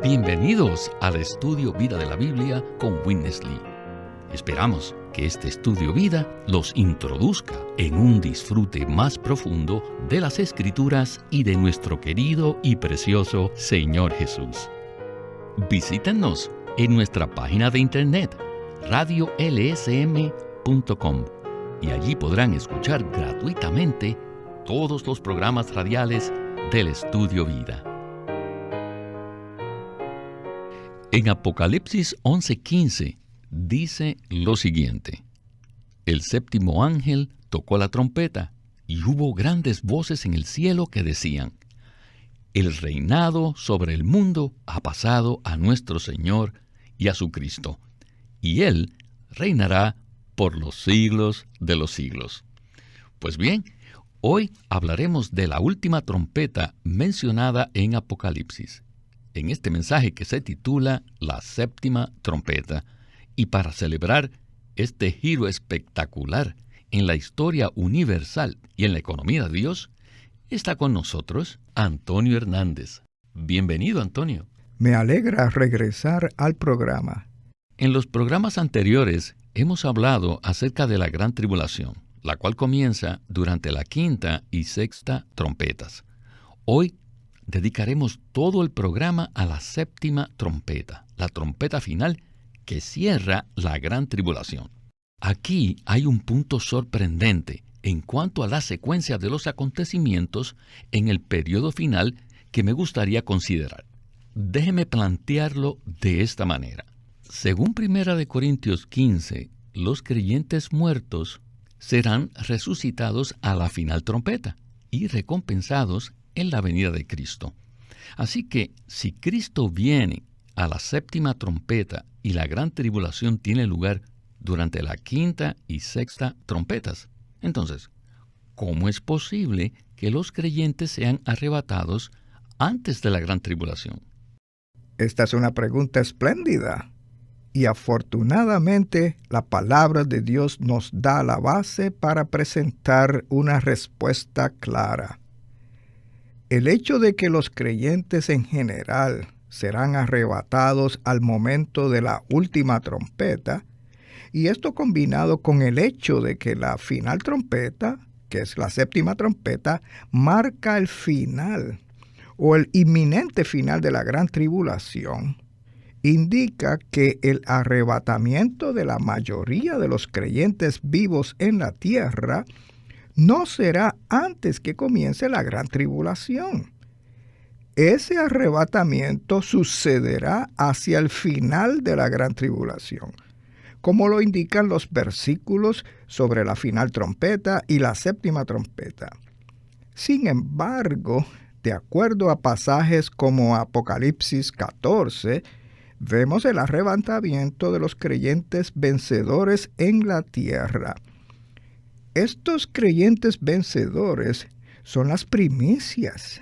Bienvenidos al estudio Vida de la Biblia con Witness Lee. Esperamos que este estudio vida los introduzca en un disfrute más profundo de las Escrituras y de nuestro querido y precioso Señor Jesús. Visítenos en nuestra página de internet radiolsm.com y allí podrán escuchar gratuitamente todos los programas radiales del estudio vida. En Apocalipsis 11:15 dice lo siguiente: El séptimo ángel tocó la trompeta, y hubo grandes voces en el cielo que decían: El reinado sobre el mundo ha pasado a nuestro Señor y a su Cristo, y Él reinará por los siglos de los siglos. Pues bien, hoy hablaremos de la última trompeta mencionada en Apocalipsis, en este mensaje que se titula La séptima trompeta. Y para celebrar este giro espectacular en la historia universal y en la economía de Dios, está con nosotros Antonio Hernández. Bienvenido, Antonio. Me alegra regresar al programa. En los programas anteriores hemos hablado acerca de la gran tribulación, la cual comienza durante la quinta y sexta trompetas. Hoy dedicaremos todo el programa a la séptima trompeta, la trompeta final que cierra la gran tribulación. Aquí hay un punto sorprendente en cuanto a la secuencia de los acontecimientos en el periodo final que me gustaría considerar. Déjeme plantearlo de esta manera. Según 1 Corintios 15, los creyentes muertos serán resucitados a la final trompeta y recompensados en la venida de Cristo. Así que si Cristo viene a la séptima trompeta y la gran tribulación tiene lugar durante la quinta y sexta trompetas, entonces, ¿cómo es posible que los creyentes sean arrebatados antes de la gran tribulación? Esta es una pregunta espléndida, y afortunadamente la palabra de Dios nos da la base para presentar una respuesta clara. El hecho de que los creyentes en general serán arrebatados al momento de la última trompeta, y esto combinado con el hecho de que la final trompeta, que es la séptima trompeta, marca el final o el inminente final de la gran tribulación, indica que el arrebatamiento de la mayoría de los creyentes vivos en la tierra no será antes que comience la gran tribulación. Ese arrebatamiento sucederá hacia el final de la gran tribulación, como lo indican los versículos sobre la final trompeta y la séptima trompeta. Sin embargo, de acuerdo a pasajes como Apocalipsis 14, vemos el arrebatamiento de los creyentes vencedores en la tierra. Estos creyentes vencedores son las primicias,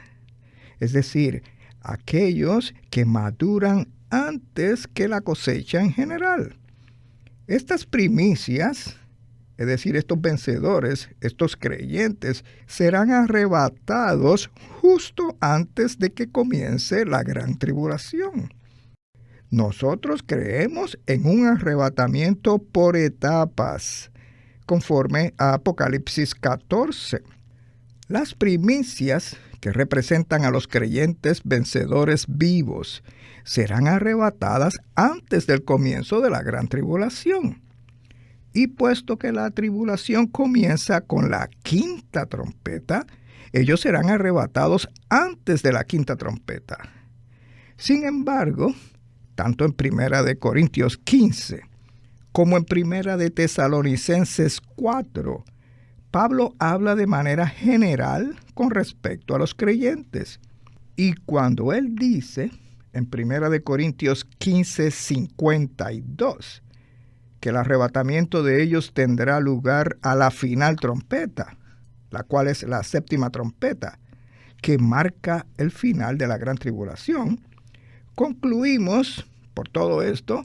es decir, aquellos que maduran antes que la cosecha en general. Estas primicias, es decir, estos vencedores, estos creyentes, serán arrebatados justo antes de que comience la gran tribulación. Nosotros creemos en un arrebatamiento por etapas, conforme a Apocalipsis 14. Las primicias, que representan a los creyentes vencedores vivos, serán arrebatadas antes del comienzo de la gran tribulación. Y puesto que la tribulación comienza con la quinta trompeta, ellos serán arrebatados antes de la quinta trompeta. Sin embargo, tanto en 1 Corintios 15 como en 1 Tesalonicenses 4, Pablo habla de manera general con respecto a los creyentes. Y cuando él dice en 1 Corintios 15:52 que el arrebatamiento de ellos tendrá lugar a la final trompeta, la cual es la séptima trompeta, que marca el final de la gran tribulación, concluimos por todo esto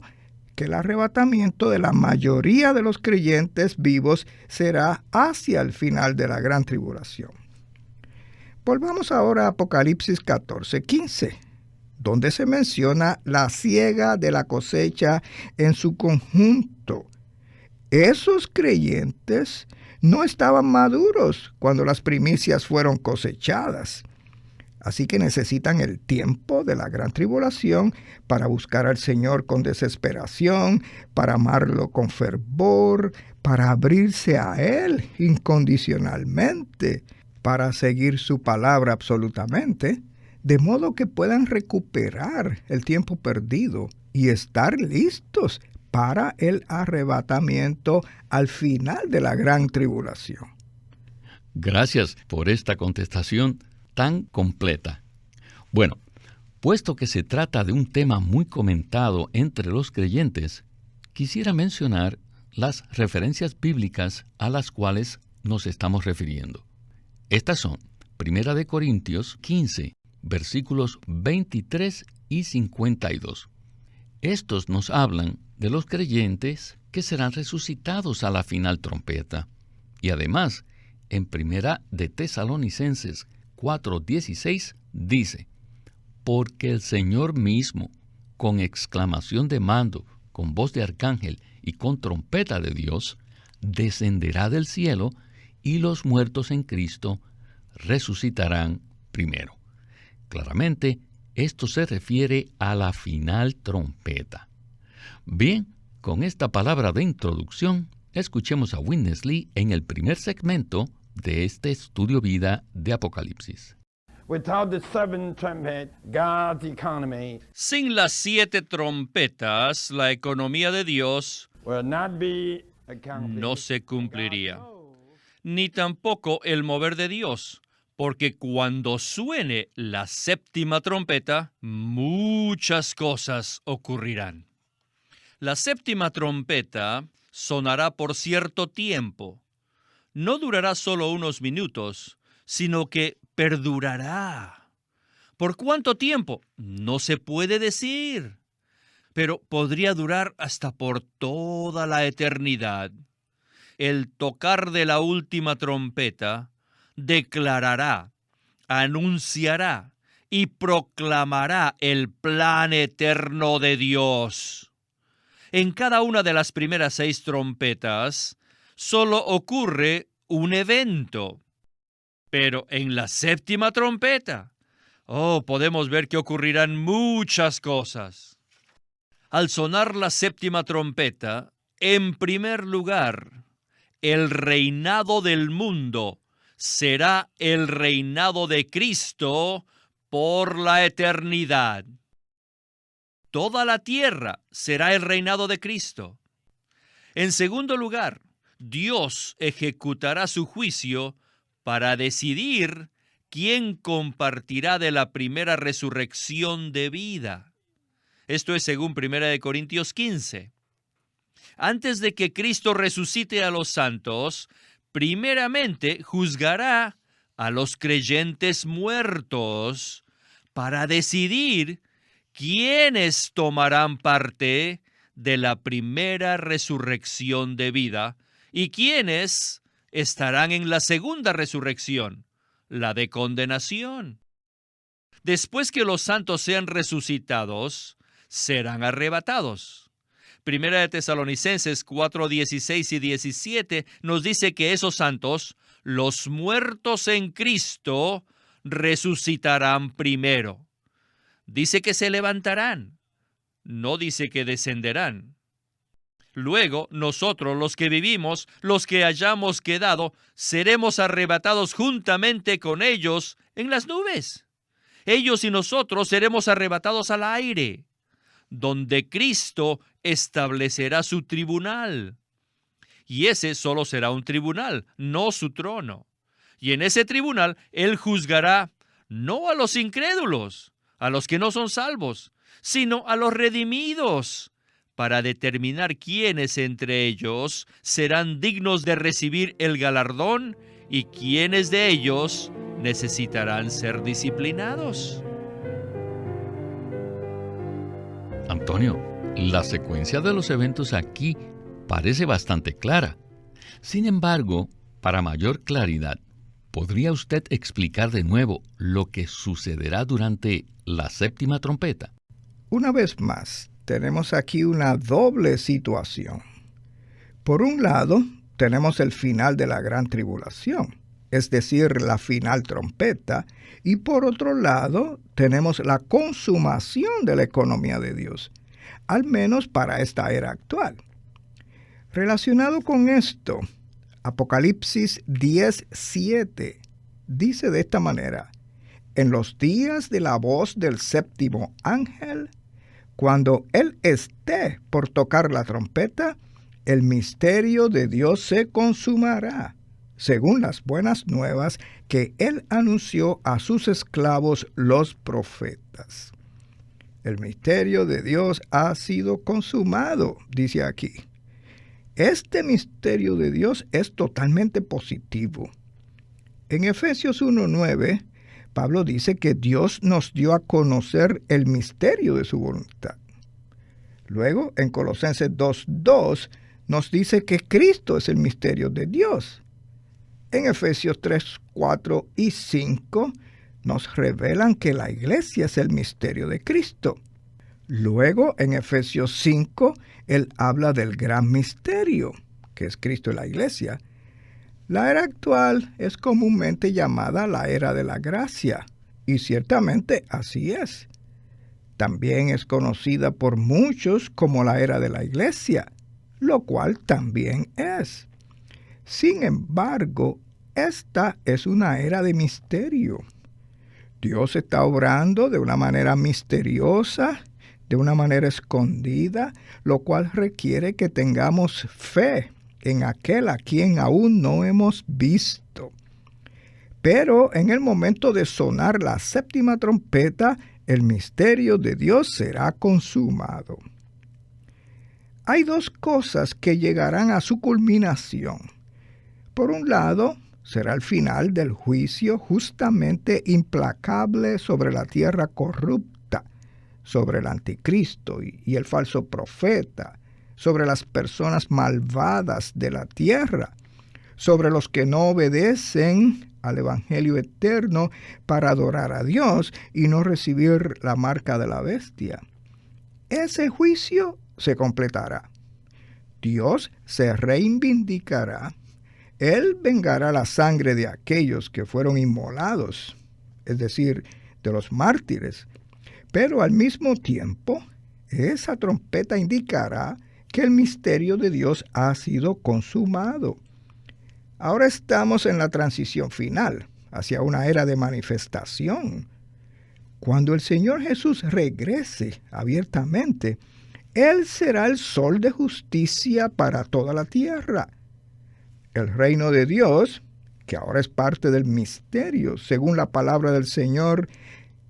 que el arrebatamiento de la mayoría de los creyentes vivos será hacia el final de la gran tribulación. Volvamos ahora a Apocalipsis 14:15, donde se menciona la siega de la cosecha en su conjunto. Esos creyentes no estaban maduros cuando las primicias fueron cosechadas. Así que necesitan el tiempo de la gran tribulación para buscar al Señor con desesperación, para amarlo con fervor, para abrirse a Él incondicionalmente, para seguir su palabra absolutamente, de modo que puedan recuperar el tiempo perdido y estar listos para el arrebatamiento al final de la gran tribulación. Gracias por esta contestación tan completa. Bueno, puesto que se trata de un tema muy comentado entre los creyentes, quisiera mencionar las referencias bíblicas a las cuales nos estamos refiriendo. Estas son 1 Corintios 15, versículos 23 y 52. Estos nos hablan de los creyentes que serán resucitados a la final trompeta. Y además, en 1 Tesalonicenses 4:16 dice: porque el Señor mismo, con exclamación de mando, con voz de arcángel y con trompeta de Dios, descenderá del cielo, y los muertos en Cristo resucitarán primero. Claramente, esto se refiere a la final trompeta. Bien, con esta palabra de introducción, escuchemos a Witness Lee en el primer segmento de este estudio vida de Apocalipsis. Sin las 7 trompetas, la economía de Dios no se cumpliría, ni tampoco el mover de Dios, porque cuando suene la 7ª trompeta, muchas cosas ocurrirán. La 7ª trompeta sonará por cierto tiempo. No durará solo unos minutos, sino que perdurará. ¿Por cuánto tiempo? No se puede decir, pero podría durar hasta por toda la eternidad. El tocar de la última trompeta declarará, anunciará y proclamará el plan eterno de Dios. En cada una de las primeras 6 trompetas solo ocurre un evento. Pero en la 7ª trompeta, podemos ver que ocurrirán muchas cosas. Al sonar la 7ª trompeta, en primer lugar, el reinado del mundo será el reinado de Cristo por la eternidad. Toda la tierra será el reinado de Cristo. En segundo lugar, Dios ejecutará su juicio para decidir quién compartirá de la primera resurrección de vida. Esto es según 1 Corintios 15. Antes de que Cristo resucite a los santos, primeramente juzgará a los creyentes muertos para decidir quiénes tomarán parte de la primera resurrección de vida y quiénes estarán en la segunda resurrección, la de condenación. Después que los santos sean resucitados, serán arrebatados. 1 Tesalonicenses 4:16 y 17 nos dice que esos santos, los muertos en Cristo, resucitarán primero. Dice que se levantarán, no dice que descenderán. Luego, nosotros, los que vivimos, los que hayamos quedado, seremos arrebatados juntamente con ellos en las nubes. Ellos y nosotros seremos arrebatados al aire, donde Cristo establecerá su tribunal. Y ese solo será un tribunal, no su trono. Y en ese tribunal, Él juzgará no a los incrédulos, a los que no son salvos, sino a los redimidos, para determinar quiénes entre ellos serán dignos de recibir el galardón y quiénes de ellos necesitarán ser disciplinados. Antonio, la secuencia de los eventos aquí parece bastante clara. Sin embargo, para mayor claridad, ¿Podría usted explicar de nuevo lo que sucederá durante la séptima trompeta? Una vez más, tenemos aquí una doble situación. Por un lado, tenemos el final de la gran tribulación, es decir, la final trompeta, y por otro lado, tenemos la consumación de la economía de Dios, al menos para esta era actual. Relacionado con esto, Apocalipsis 10:7 dice de esta manera: en los días de la voz del séptimo ángel, cuando él esté por tocar la trompeta, el misterio de Dios se consumará, según las buenas nuevas que él anunció a sus esclavos los profetas. El misterio de Dios ha sido consumado, dice aquí. Este misterio de Dios es totalmente positivo. En Efesios 1:9, Pablo dice que Dios nos dio a conocer el misterio de su voluntad. Luego, en Colosenses 2:2, nos dice que Cristo es el misterio de Dios. En Efesios 3:4 y 5, nos revelan que la iglesia es el misterio de Cristo. Luego, en Efesios 5, él habla del gran misterio, que es Cristo y la iglesia. La era actual es comúnmente llamada la era de la gracia, y ciertamente así es. También es conocida por muchos como la era de la iglesia, lo cual también es. Sin embargo, esta es una era de misterio. Dios está obrando de una manera misteriosa, de una manera escondida, lo cual requiere que tengamos fe en aquel a quien aún no hemos visto. Pero en el momento de sonar la séptima trompeta, el misterio de Dios será consumado. Hay dos cosas que llegarán a su culminación. Por un lado, será el final del juicio justamente implacable sobre la tierra corrupta, sobre el anticristo y el falso profeta, sobre las personas malvadas de la tierra, sobre los que no obedecen al Evangelio eterno para adorar a Dios y no recibir la marca de la bestia. Ese juicio se completará. Dios se reivindicará. Él vengará la sangre de aquellos que fueron inmolados, es decir, de los mártires. Pero al mismo tiempo, esa trompeta indicará que el misterio de Dios ha sido consumado. Ahora estamos en la transición final, hacia una era de manifestación. Cuando el Señor Jesús regrese abiertamente, Él será el sol de justicia para toda la tierra. El reino de Dios, que ahora es parte del misterio, según la palabra del Señor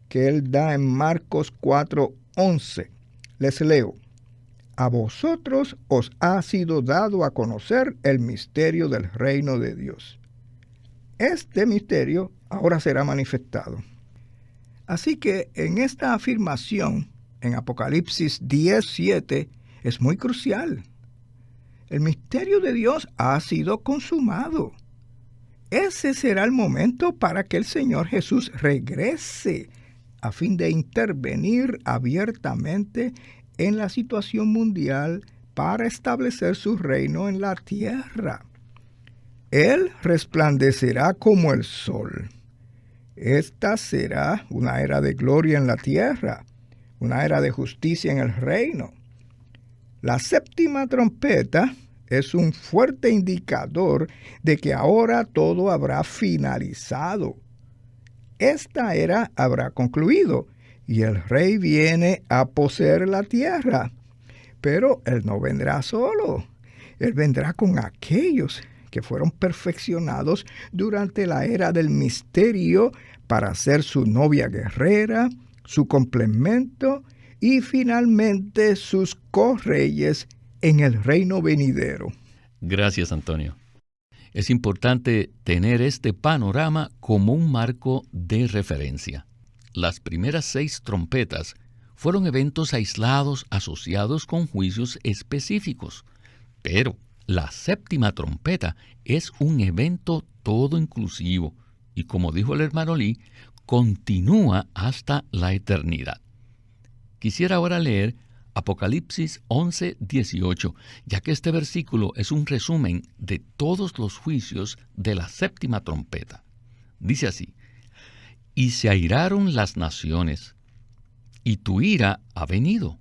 que Él da en Marcos 4:11. Les leo: a vosotros os ha sido dado a conocer el misterio del reino de Dios. Este misterio ahora será manifestado. Así que en esta afirmación, en Apocalipsis 10:7, es muy crucial. El misterio de Dios ha sido consumado. Ese será el momento para que el Señor Jesús regrese a fin de intervenir abiertamente en la situación mundial para establecer su reino en la tierra. Él resplandecerá como el sol. Esta será una era de gloria en la tierra, una era de justicia en el reino. La séptima trompeta es un fuerte indicador de que ahora todo habrá finalizado. Esta era habrá concluido y el rey viene a poseer la tierra. Pero él no vendrá solo. Él vendrá con aquellos que fueron perfeccionados durante la era del misterio para ser su novia guerrera, su complemento y finalmente sus correyes en el reino venidero. Gracias, Antonio. Es importante tener este panorama como un marco de referencia. Las primeras 6 trompetas fueron eventos aislados asociados con juicios específicos, pero la séptima trompeta es un evento todo inclusivo, y como dijo el hermano Lee, continúa hasta la eternidad. Quisiera ahora leer Apocalipsis 11:18, ya que este versículo es un resumen de todos los juicios de la séptima trompeta. Dice así: y se airaron las naciones, y tu ira ha venido,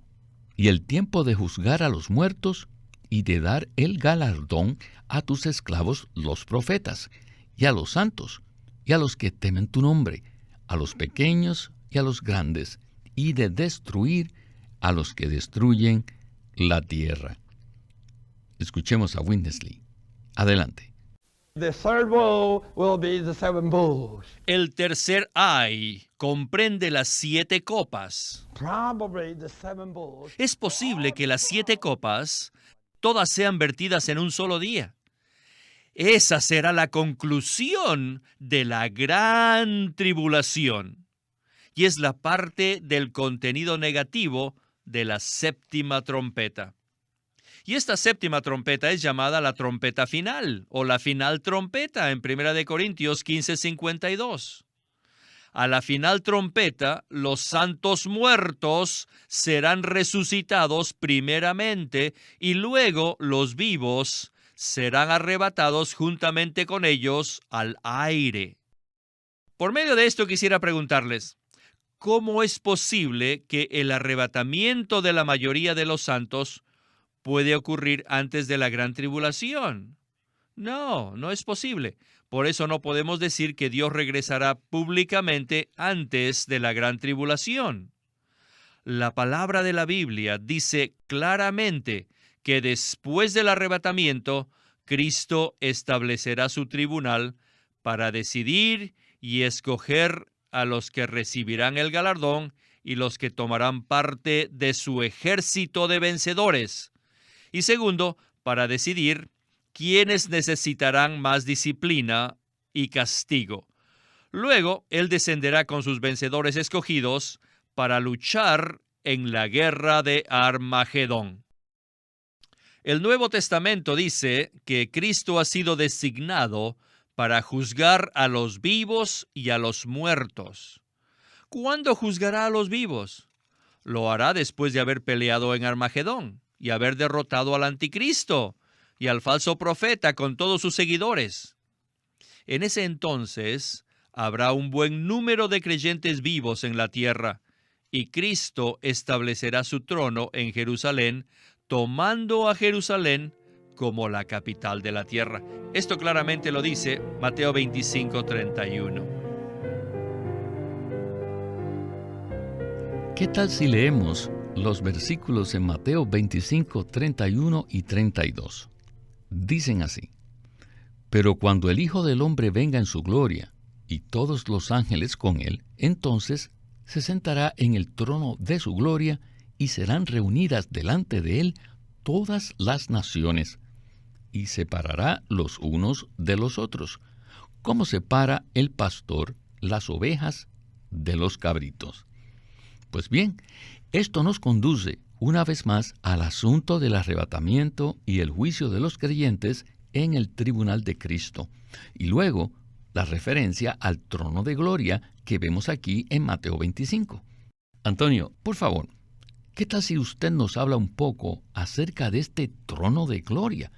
y el tiempo de juzgar a los muertos, y de dar el galardón a tus esclavos los profetas, y a los santos, y a los que temen tu nombre, a los pequeños y a los grandes, y de destruir a los que destruyen la tierra. Escuchemos a Winnesley. Adelante. The third woe will be the seven bowls. El tercer ay comprende las 7 copas. Probably the seven bowls. Es posible que las 7 copas todas sean vertidas en un solo día. Esa será la conclusión de la gran tribulación. Y es la parte del contenido negativo de la séptima trompeta. Y esta séptima trompeta es llamada la trompeta final, o la final trompeta en 1 Corintios 15:52. A la final trompeta, los santos muertos serán resucitados primeramente, y luego los vivos serán arrebatados juntamente con ellos al aire. Por medio de esto quisiera preguntarles, ¿cómo es posible que el arrebatamiento de la mayoría de los santos puede ocurrir antes de la gran tribulación? No, no es posible. Por eso no podemos decir que Dios regresará públicamente antes de la gran tribulación. La palabra de la Biblia dice claramente que después del arrebatamiento, Cristo establecerá su tribunal para decidir y escoger a los que recibirán el galardón y los que tomarán parte de su ejército de vencedores. Y segundo, para decidir quiénes necesitarán más disciplina y castigo. Luego, Él descenderá con sus vencedores escogidos para luchar en la guerra de Armagedón. El Nuevo Testamento dice que Cristo ha sido designado para juzgar a los vivos y a los muertos. ¿Cuándo juzgará a los vivos? Lo hará después de haber peleado en Armagedón y haber derrotado al anticristo y al falso profeta con todos sus seguidores. En ese entonces habrá un buen número de creyentes vivos en la tierra, y Cristo establecerá su trono en Jerusalén, tomando a Jerusalén como la capital de la tierra. Esto claramente lo dice Mateo 25:31. ¿Qué tal si leemos los versículos en Mateo 25, 31 y 32? Dicen así: pero cuando el Hijo del Hombre venga en su gloria, y todos los ángeles con él, entonces se sentará en el trono de su gloria, y serán reunidas delante de él todas las naciones, y separará los unos de los otros, como separa el pastor las ovejas de los cabritos. Pues bien, esto nos conduce una vez más al asunto del arrebatamiento y el juicio de los creyentes en el tribunal de Cristo, y luego la referencia al trono de gloria que vemos aquí en Mateo 25. Antonio, por favor, ¿qué tal si usted nos habla un poco acerca de este trono de gloria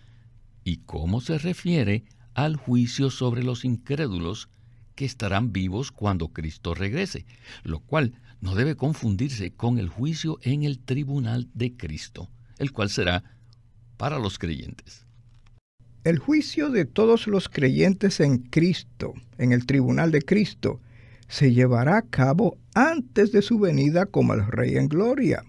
y cómo se refiere al juicio sobre los incrédulos que estarán vivos cuando Cristo regrese, lo cual no debe confundirse con el juicio en el tribunal de Cristo, el cual será para los creyentes? El juicio de todos los creyentes en Cristo, en el tribunal de Cristo, se llevará a cabo antes de su venida como el Rey en gloria.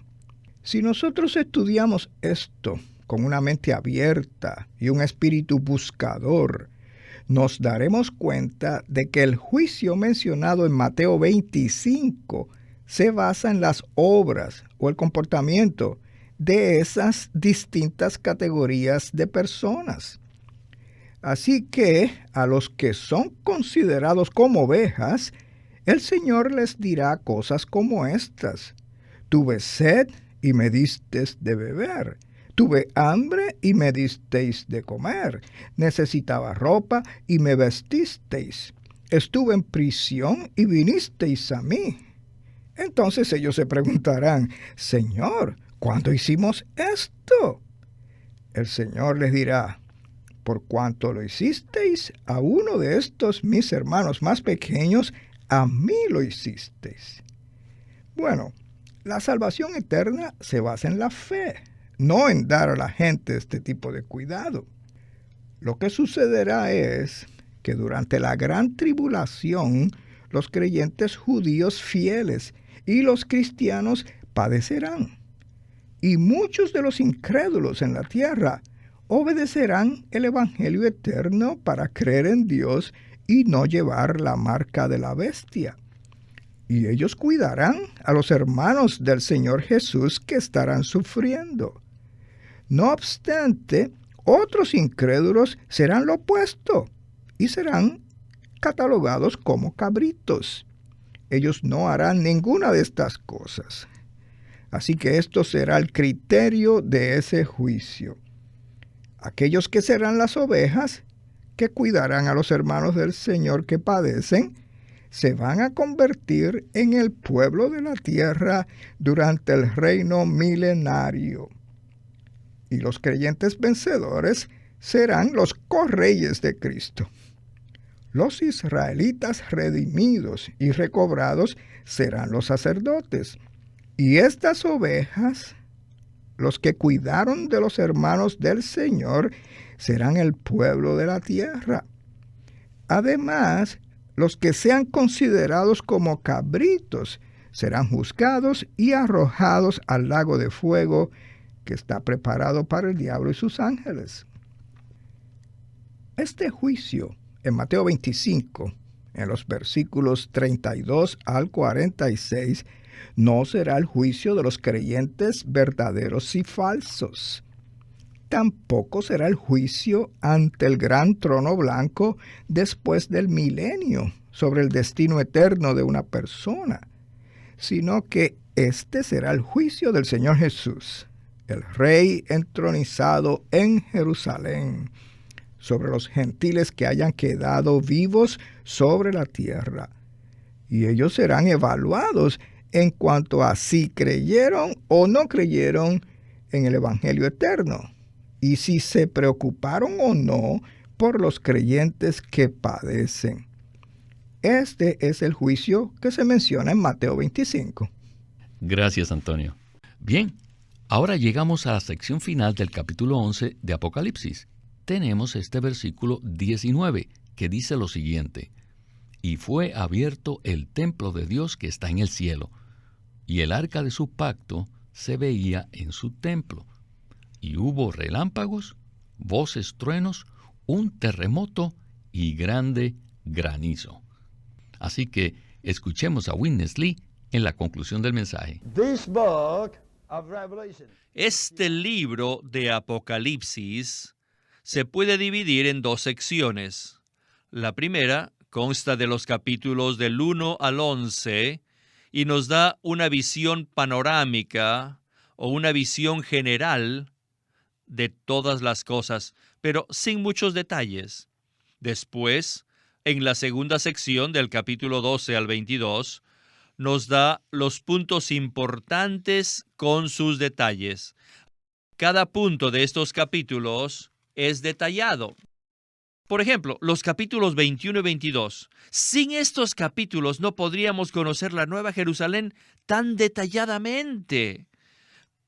Si nosotros estudiamos esto con una mente abierta y un espíritu buscador, nos daremos cuenta de que el juicio mencionado en Mateo 25 se basa en las obras o el comportamiento de esas distintas categorías de personas. Así que a los que son considerados como ovejas, el Señor les dirá cosas como estas: tuve sed y me disteis de beber, tuve hambre y me disteis de comer, necesitaba ropa y me vestisteis, estuve en prisión y vinisteis a mí. Entonces ellos se preguntarán, Señor, ¿cuándo hicimos esto? El Señor les dirá, por cuanto lo hicisteis a uno de estos mis hermanos más pequeños, a mí lo hicisteis. Bueno, la salvación eterna se basa en la fe, no en dar a la gente este tipo de cuidado. Lo que sucederá es que durante la gran tribulación, los creyentes judíos fieles y los cristianos padecerán. Y muchos de los incrédulos en la tierra obedecerán el Evangelio eterno para creer en Dios y no llevar la marca de la bestia. Y ellos cuidarán a los hermanos del Señor Jesús que estarán sufriendo. No obstante, otros incrédulos serán lo opuesto y serán catalogados como cabritos. Ellos no harán ninguna de estas cosas. Así que esto será el criterio de ese juicio. Aquellos que serán las ovejas, que cuidarán a los hermanos del Señor que padecen, se van a convertir en el pueblo de la tierra durante el reino milenario. Y los creyentes vencedores serán los correyes de Cristo. Los israelitas redimidos y recobrados serán los sacerdotes. Y estas ovejas, los que cuidaron de los hermanos del Señor, serán el pueblo de la tierra. Además, los que sean considerados como cabritos serán juzgados y arrojados al lago de fuego que está preparado para el diablo y sus ángeles. Este juicio, en Mateo 25, en los versículos 32 al 46, no será el juicio de los creyentes verdaderos y falsos. Tampoco será el juicio ante el gran trono blanco después del milenio sobre el destino eterno de una persona, sino que este será el juicio del Señor Jesús, el Rey entronizado en Jerusalén, sobre los gentiles que hayan quedado vivos sobre la tierra. Y ellos serán evaluados en cuanto a si creyeron o no creyeron en el Evangelio eterno, y si se preocuparon o no por los creyentes que padecen. Este es el juicio que se menciona en Mateo 25. Gracias, Antonio. Bien, ahora llegamos a la sección final del capítulo 11 de Apocalipsis. Tenemos este versículo 19, que dice lo siguiente: Y fue abierto el templo de Dios que está en el cielo, y el arca de su pacto se veía en su templo. Y hubo relámpagos, voces, truenos, un terremoto y grande granizo. Así que escuchemos a Witness Lee en la conclusión del mensaje. This book of Revelation. Este libro de Apocalipsis se puede dividir en dos secciones. La primera consta de los capítulos del 1 al 11 y nos da una visión panorámica o una visión general de todas las cosas, pero sin muchos detalles. Después, en la segunda sección del capítulo 12 al 22, nos da los puntos importantes con sus detalles. Cada punto de estos capítulos es detallado. Por ejemplo, los capítulos 21 y 22. Sin estos capítulos no podríamos conocer la Nueva Jerusalén tan detalladamente.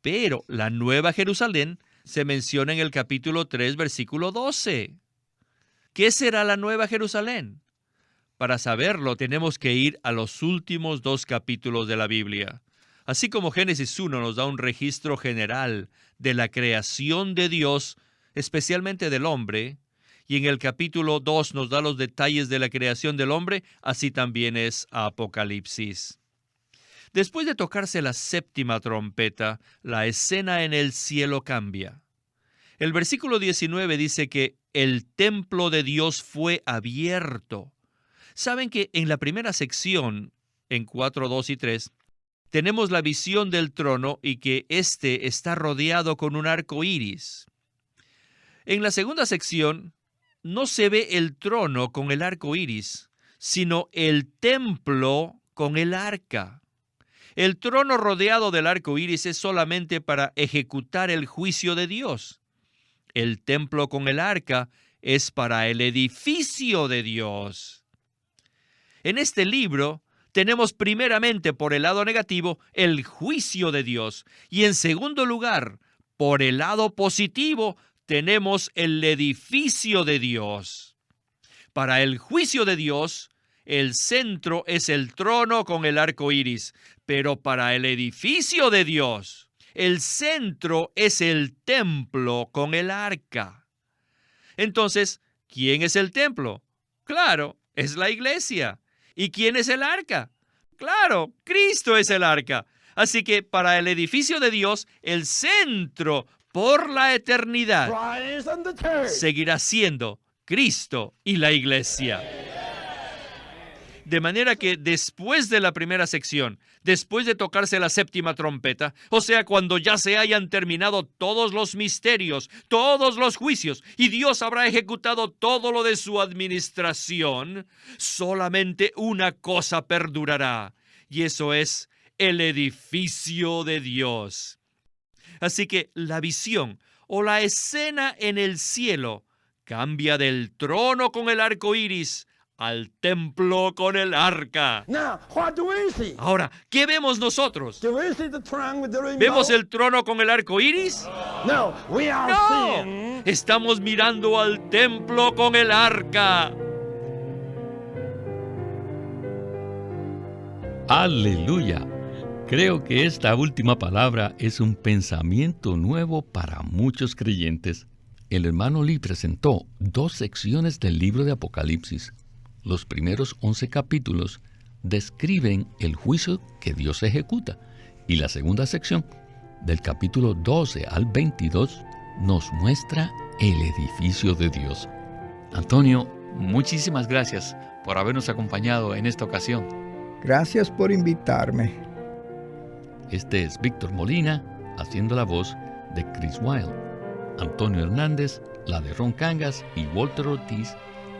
Pero la Nueva Jerusalén se menciona en el capítulo 3, versículo 12. ¿Qué será la Nueva Jerusalén? Para saberlo, tenemos que ir a los últimos dos capítulos de la Biblia. Así como Génesis 1 nos da un registro general de la creación de Dios, especialmente del hombre, y en el capítulo 2 nos da los detalles de la creación del hombre, así también es Apocalipsis. Después de tocarse la séptima trompeta, la escena en el cielo cambia. El versículo 19 dice que el templo de Dios fue abierto. Saben que en la primera sección, en 4, 2 y 3, tenemos la visión del trono y que éste está rodeado con un arco iris. En la segunda sección, no se ve el trono con el arco iris, sino el templo con el arca. El trono rodeado del arco iris es solamente para ejecutar el juicio de Dios. El templo con el arca es para el edificio de Dios. En este libro tenemos primeramente por el lado negativo el juicio de Dios y en segundo lugar, por el lado positivo, tenemos el edificio de Dios. Para el juicio de Dios, el centro es el trono con el arco iris, pero para el edificio de Dios, el centro es el templo con el arca. Entonces, ¿quién es el templo? Claro, es la iglesia. ¿Y quién es el arca? Claro, Cristo es el arca. Así que para el edificio de Dios, el centro por la eternidad Christ and the church. seguirá siendo Cristo y la iglesia. De manera que después de la primera sección, después de tocarse la séptima trompeta, o sea, cuando ya se hayan terminado todos los misterios, todos los juicios, y Dios habrá ejecutado todo lo de su administración, solamente una cosa perdurará, y eso es el edificio de Dios. Así que la visión o la escena en el cielo cambia del trono con el arco iris al templo con el arca. Now, what do we see? Ahora, ¿qué vemos nosotros? Do we see the throne with the rainbow? ¿Vemos el trono con el arco iris? No, we are ¡No! seeing Estamos mirando al templo con el arca. ¡Aleluya! Creo que esta última palabra es un pensamiento nuevo para muchos creyentes. El hermano Lee presentó 2 secciones del libro de Apocalipsis. Los primeros 11 capítulos describen el juicio que Dios ejecuta, y la segunda sección, del capítulo 12 al 22, nos muestra el edificio de Dios. Antonio, muchísimas gracias por habernos acompañado en esta ocasión. Gracias por invitarme. Este es Víctor Molina, haciendo la voz de Chris Wilde. Antonio Hernández, la de Ron Cangas, y Walter Ortiz,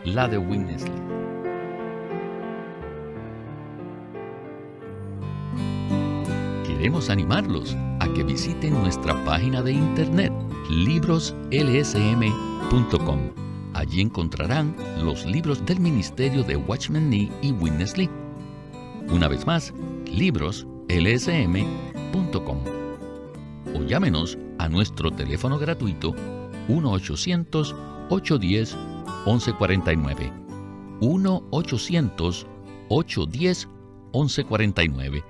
la de Winnesley. Queremos animarlos a que visiten nuestra página de internet, libroslsm.com. Allí encontrarán los libros del ministerio de Watchman Nee y Witness Lee. Una vez más, libroslsm.com. O llámenos a nuestro teléfono gratuito 1-800-810-1149. 1-800-810-1149.